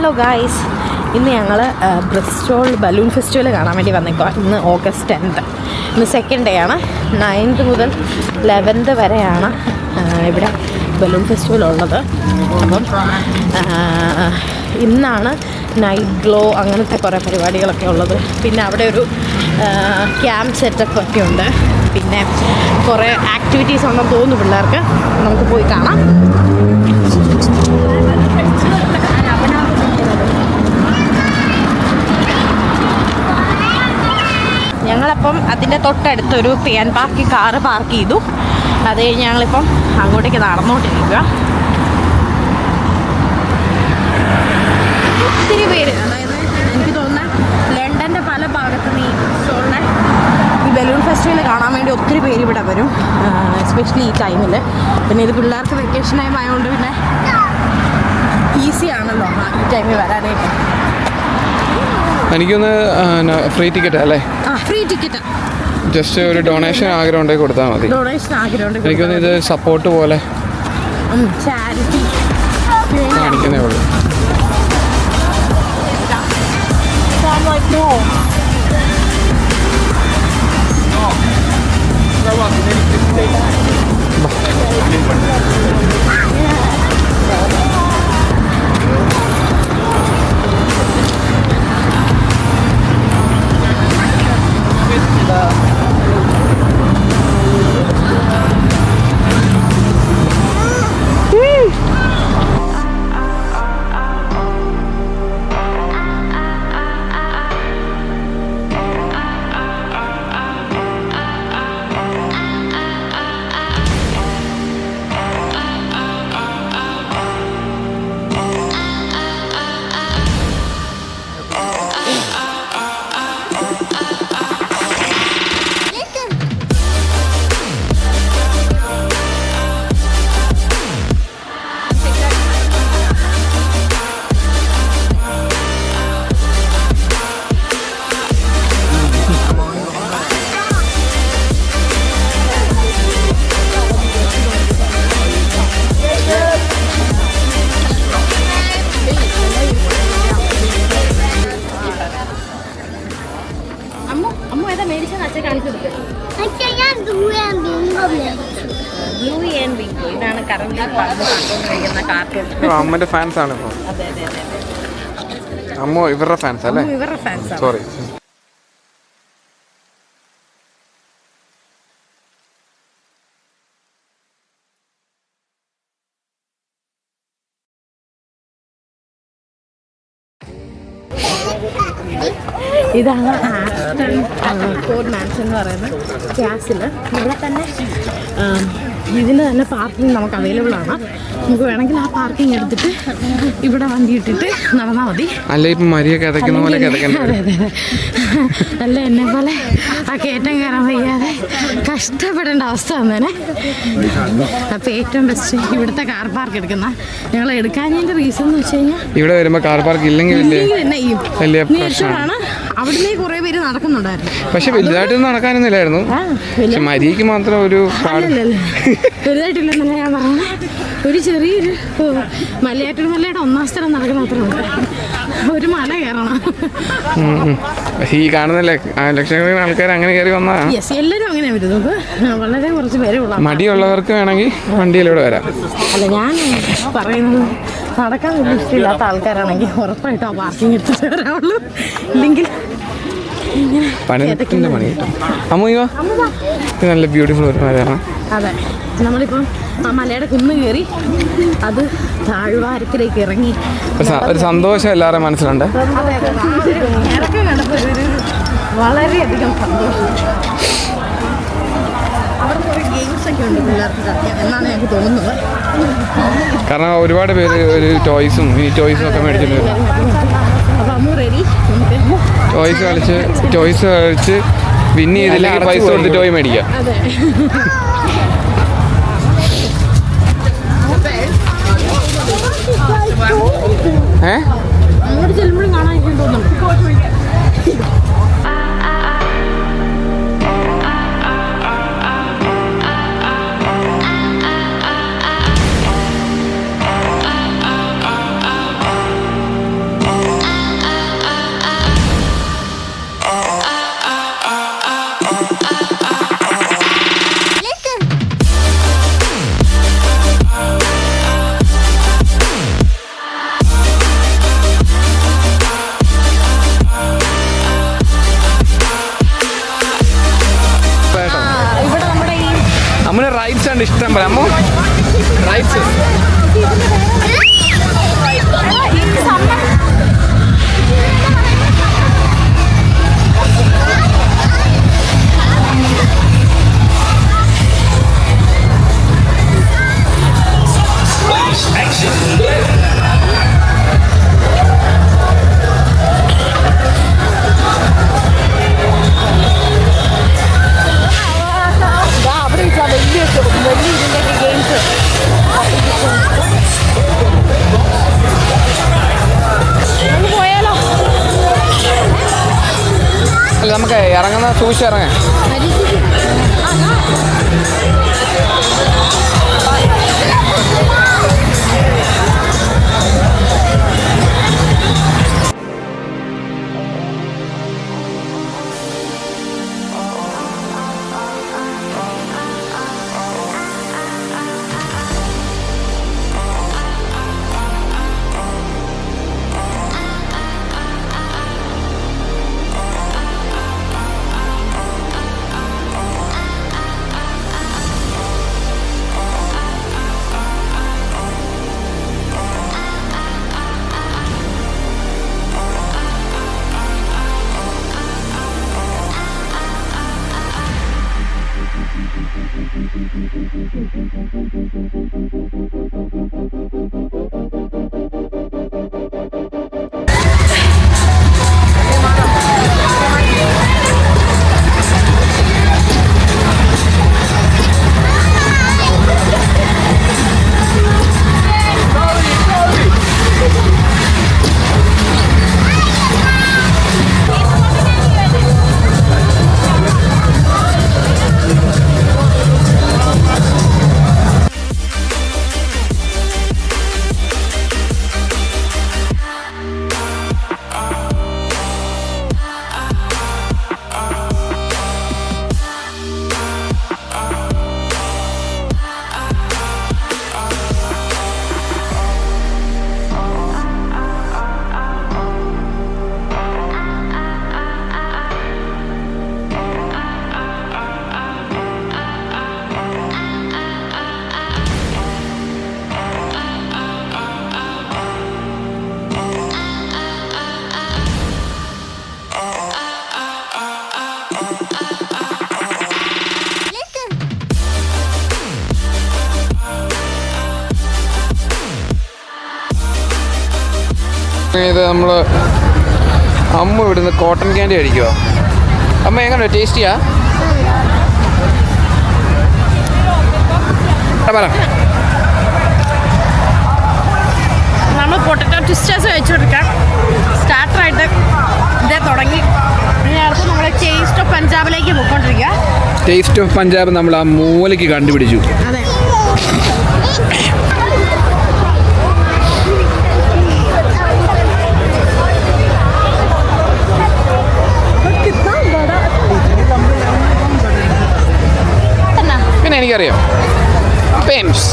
Hello guys, ഇന്ന് ഞങ്ങൾ Bristol balloon festival കാണാൻ വേണ്ടി വന്നേക്കുക. ഇന്ന് August 10th. ഇന്ന് സെക്കൻഡ് ഡേ ആണ്. 9th മുതൽ 11th വരെയാണ് ഇവിടെ ബലൂൺ ഫെസ്റ്റിവൽ ഉള്ളത്. അപ്പം ഇന്നാണ് നൈറ്റ് ഗ്ലോ അങ്ങനത്തെ കുറേ പരിപാടികളൊക്കെ ഉള്ളത്. പിന്നെ അവിടെ ഒരു ക്യാമ്പ് സെറ്റപ്പ് ഒക്കെ ഉണ്ട്. പിന്നെ കുറേ ആക്ടിവിറ്റീസ് ഉണ്ടെന്ന് തോന്നുന്നു പിള്ളേർക്ക്. നമുക്ക് പോയി കാണാം. ഞങ്ങളപ്പം അതിൻ്റെ തൊട്ടടുത്തൊരു പിയാൻ പാർക്കിൽ കാറ് പാർക്ക് ചെയ്തു. അത് കഴിഞ്ഞ് ഞങ്ങളിപ്പം അങ്ങോട്ടേക്ക് നടന്നുകൊണ്ടിരിക്കുക. ഒത്തിരി പേര്, അതായത് എനിക്ക് തോന്നുന്നത് ലണ്ടൻ്റെ പല ഭാഗത്ത് നിന്ന് ഈ ബലൂൺ ഫെസ്റ്റിവൽ കാണാൻ വേണ്ടി ഒത്തിരി പേര് ഇവിടെ വരും, എസ്പെഷ്യലി ഈ ടൈമിൽ. പിന്നെ ഇത് പിള്ളേർക്ക് വെക്കേഷൻ ടൈം ആയതുകൊണ്ട് പിന്നെ ഈസി ആണല്ലോ ഈ ടൈമിൽ വരാനായിട്ട്. എനിക്കൊന്ന് ഫ്രീ ടിക്കറ്റ് അല്ലേ? Free ticket. ജസ്റ്റ് ഒരു ഡൊണേഷൻ ആഗ്രഹം ഉണ്ടെങ്കിൽ കൊടുത്താൽ മതി. ഡൊണേഷൻ ആഗ്രഹം ഉണ്ടെങ്കിൽ എനിക്കൊന്ന് ഇത് സപ്പോർട്ട് പോലെ ചാരിറ്റി കാണിക്കുന്നേ ഉള്ളൂ. അമ്മന്റെ ഫാൻസ് ആണ് ഇപ്പോൾ. അമ്മ ഇവരുടെ ഫാൻസ് അല്ലേ? സോറി. ഇതാണ് ആസ്റ്റൺ കോഡ് മാൻഷൻ എന്ന് പറയുന്നത്. ക്യാസിൽ ഇവിടെ തന്നെ ഇതിന് തന്നെ പാർക്കിംഗ് നമുക്ക് അവൈലബിൾ ആണ്. നമുക്ക് വേണമെങ്കിൽ ആ പാർക്കിംഗ് എടുത്തിട്ട് ഇവിടെ വണ്ടി ഇട്ടിട്ട് നടന്നാൽ മതി. അല്ല ഇപ്പം മരിയ കിതയ്ക്കുന്ന പോലെ കിതയ്ക്കണം. അതെ അതെ, അല്ല എന്നെ പോലെ ആ കയറ്റം കയറാൻ വയ്യാതെ കഷ്ടപ്പെടേണ്ട അവസ്ഥ വന്നേനെ. അപ്പം ഏറ്റവും ബെസ്റ്റ് ഇവിടുത്തെ കാർ പാർക്ക് എടുക്കുന്ന. ഞങ്ങൾ എടുക്കാഞ്ഞതിൻ്റെ റീസൺ എന്ന് വെച്ച് കഴിഞ്ഞാൽ ഇവിടെ വരുമ്പോൾ കാർ പാർക്ക് ഇല്ലെങ്കിൽ തന്നെ ആണ്. അവിടുന്ന് കുറേ പേര് നടക്കുന്നുണ്ടായിരുന്നു. പക്ഷെ വലുതായിട്ടൊന്നും നടക്കാനൊന്നുമില്ലായിരുന്നു. പക്ഷെ മരിയക്ക് മാത്രം ഒരു വലുതായിട്ടില്ലെന്നല്ല ഞാൻ പറഞ്ഞത്. ഒരു ചെറിയൊരു മലയാറ്റൂർ മലയുടെ 1ാം സ്ഥലം നടക്കുന്ന അത്രയുണ്ട്. ഒരു മല കയറണം. ഈ കാണുന്നല്ലേ ലക്ഷക്കണക്കിന് ആൾക്കാർ അങ്ങനെ കയറി വന്നതാണ്. യെസ്, എല്ലാവരും അങ്ങനെ വരുന്നത്. വളരെ കുറച്ച് പേരേ ഉള്ളൂ. മടിയുള്ളവർക്ക് വേണമെങ്കിൽ വണ്ടിയിലൂടെ വരാം. അല്ല, ഞാൻ പറയുന്നത് നടക്കാൻ വലിയ ഇഷ്ടമില്ലാത്ത ആൾക്കാരാണെങ്കിൽ ഉറപ്പായിട്ടും ആ പാർക്കിംഗ് എടുത്തിട്ട് വരാവുള്ളൂ. ഇല്ലെങ്കിൽ പണിത്തിന്റെ പണി കിട്ടും. അമ്മയോ നല്ല ബ്യൂട്ടിഫുൾ ഒരു മലയാണ്. അതെ, നമ്മളിപ്പം ആ മലയുടെ കുന്ന് കയറി അത് താഴ്വാരത്തിലേക്ക് ഇറങ്ങി ഒരു സന്തോഷം എല്ലാവരുടെയും മനസ്സിലുണ്ട്. ഇറക്കം കണ്ടപ്പോൾ ഒരു വളരെയധികം സന്തോഷം. അവിടെ കുറേ ഗെയിംസ് ഒക്കെ ഉണ്ട് പിള്ളേർക്ക് കളിക്കാൻ എന്നാണ് എനിക്ക് തോന്നുന്നത്. കാരണം ഒരുപാട് പേര് ഒരു ടോയ്സും ഒക്കെ മേടിച്ചിട്ട് വരും. അപ്പോൾ അമ്മ റെഡി. ടോയ്സ് കളിച്ച് വിൻ ചെയ്തില്ലെങ്കിൽ പൈസ കൊടുത്ത് ടോയ് മേടിക്കാം. അതെ, അങ്ങോട്ട് ചെല്ലുമ്പോഴും കാണാൻ എനിക്ക് തോന്നുന്നുണ്ട്. അമ്മ റൈറ്റ്സ് ഉണ്ട് ഇഷ്ടം പോലെ. അമ്മ റൈറ്റ്സ് അല്ല നമുക്ക് ഇറങ്ങുന്ന സൂക്ഷിച്ച് ഇറങ്ങാം. ഇത് നമ്മൾ അമ്മ ഇവിടുന്ന് കോട്ടൺ ക്യാൻഡി കഴിക്കുമോ? അമ്മ എങ്ങനെ ടേസ്റ്റ് ചെയ്യാ? പറ. നമ്മൾ പൊട്ടറ്റോ ട്വിസ്റ്റേഴ്സ് കഴിച്ചുകൊടുക്കാം. സ്റ്റാർട്ടറായിട്ട് ഇതേ തുടങ്ങി. ഇനി അടുത്ത് നമ്മൾ ടേസ്റ്റ് ഓഫ് പഞ്ചാബിലേക്ക് പോയിക്കൊണ്ടിരിക്കുക. ടേസ്റ്റ് ഓഫ് പഞ്ചാബ് നമ്മൾ ആ മൂലയ്ക്ക് കണ്ടുപിടിച്ചു. അതെ. പിന്നെ എനിക്കറിയാം പെൻസ്.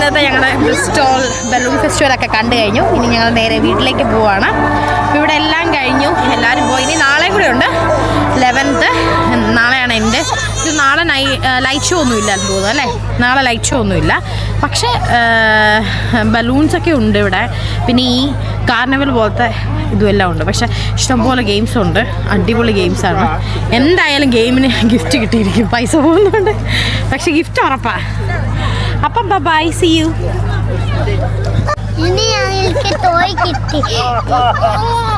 ഇന്നത്തെ ഞങ്ങളുടെ ബ്രിസ്റ്റോൾ ബലൂൺ ഫെസ്റ്റിവലൊക്കെ കണ്ടു കഴിഞ്ഞു. ഇനി ഞങ്ങൾ നേരെ വീട്ടിലേക്ക് പോവുകയാണ്. ഇവിടെ എല്ലാം കഴിഞ്ഞു, എല്ലാവരും പോയി. ഇനി നാളെ കൂടെ ഉണ്ട് 11th. നാളെയാണ് എൻ്റെ ഇത്. നാളെ ലൈറ്റ് ഷോ ഒന്നും ഇല്ലാന്ന് തോന്നുന്നു അല്ലേ? നാളെ ലൈറ്റ് ഷോ ഒന്നുമില്ല, പക്ഷേ ബലൂൺസൊക്കെ ഉണ്ട് ഇവിടെ. പിന്നെ ഈ കാർണിവൽ പോലത്തെ ഇതുമെല്ലാം ഉണ്ട്. പക്ഷേ ഇഷ്ടംപോലെ ഗെയിംസ് ഉണ്ട്, അടിപൊളി ഗെയിംസാണ്. എന്തായാലും ഗെയിമിന് ഗിഫ്റ്റ് കിട്ടിയിരിക്കും, പൈസ പോകുന്നുണ്ട്, പക്ഷെ ഗിഫ്റ്റ് ഉറപ്പാ. അപ്പം ബൈ, സീ യു. ഇനി ഞങ്ങൾക്ക് തോയ് കിട്ടി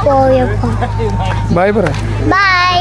പോയപ്പോ ബൈ പറ. ബൈ.